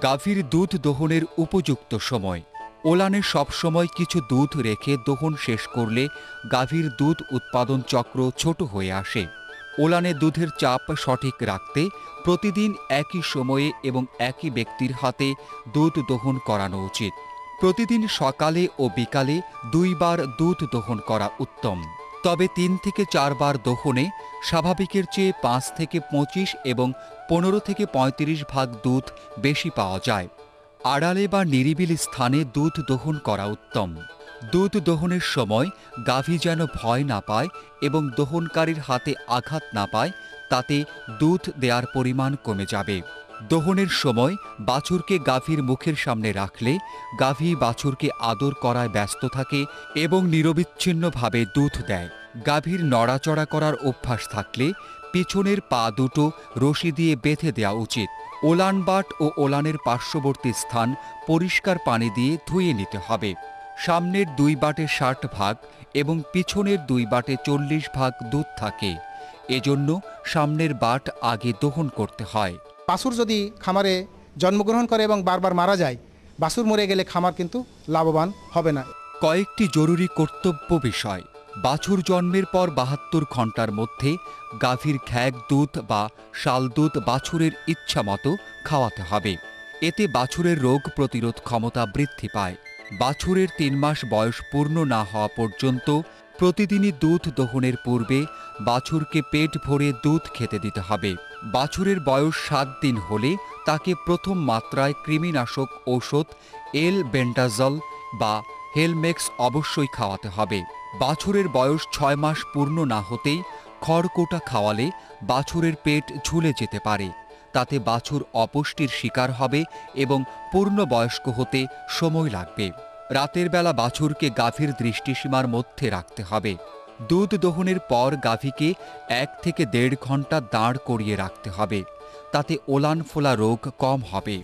গাভীর দুধ দোহনের উপযুক্ত সময়। ওলানে সবসময় কিছু দুধ রেখে দোহন শেষ করলে গাভীর দুধ উৎপাদন চক্র ছোট হয়ে আসে। ওলানে দুধের চাপ সঠিক রাখতে প্রতিদিন একই সময়ে এবং একই ব্যক্তির হাতে দুধ দোহন করানো উচিত। প্রতিদিন সকালে ও বিকালে 2 বার দুধ দোহন করা উত্তম। তবে 3 থেকে 4 বার দোহনে স্বাভাবিকের চেয়ে 5 থেকে 25 এবং 15 থেকে 35 ভাগ দুধ বেশি পাওয়া যায়। আড়ালে বা নিরিবিলি স্থানে দুধ দোহন করা উত্তম। দুধ দোহনের সময় গাভী যেন ভয় না পায় এবং দোহনকারীর হাতে আঘাত না পায়, তাতে দুধ দেওয়ার পরিমাণ কমে যাবে। দোহনের সময় বাছুরকে গাভীর মুখের সামনে রাখলে গাভী বাছুরকে আদর করায় ব্যস্ত থাকে এবং নিরবিচ্ছিন্নভাবে দুধ দেয়। গাভীর নড়াচড়া করার অভ্যাস থাকলে পিছনের পা দুটো রশি দিয়ে বেঁধে দেওয়া উচিত। ওলান বাট ও ওলানের পার্শ্ববর্তী স্থান পরিষ্কার পানি দিয়ে ধুয়ে নিতে হবে। সামনের 2 বাটে 60 ভাগ এবং পিছনের 2 বাটে 40 ভাগ দুধ থাকে, এজন্য সামনের বাট আগে দোহন করতে হয়। বাছুর যদি খামারে জন্মগ্রহণ করে এবং বারবার মারা যায়, বাছুর মরে গেলে খামার কিন্তু লাভবান হবে না। কয়েকটি জরুরি কর্তব্য বিষয়। বাছুর জন্মের পর 72 ঘন্টার মধ্যে গাভীর ঘ্যাগ দুধ বা শাল দুধ বাছুরের ইচ্ছামতো খাওয়াতে হবে। এতে বাছুরের রোগ প্রতিরোধ ক্ষমতা বৃদ্ধি পায়। বাছুরের 3 মাস বয়স পূর্ণ না হওয়া পর্যন্ত প্রতিদিনই দুধ দোহনের পূর্বে বাছুরকে পেট ভরে দুধ খেতে দিতে হবে। বাছুরের বয়স 7 দিন হলে তাকে প্রথম মাত্রায় কৃমিনাশক ঔষধ এল-বেন্ডাজল বা হেলমেক্স অবশ্যই খাওয়াতে হবে। বাছুরের বয়স 6 মাস পূর্ণ না হতেই খড়কোটা খাওয়ালে বাছুরের পেট ঝুলে যেতে পারে, তাতে বাছুর অপুষ্টির শিকার হবে এবং পূর্ণবয়স্ক হতে সময় লাগবে। রাতের বেলা বাছুরকে গাভীর দৃষ্টিসীমার মধ্যে রাখতে হবে। দুধ দোহনের পর গাভীকে 1 থেকে 1.5 ঘন্টা দাঁড় করিয়ে রাখতে হবে, তাতে ওলান ফোলা রোগ কম হবে।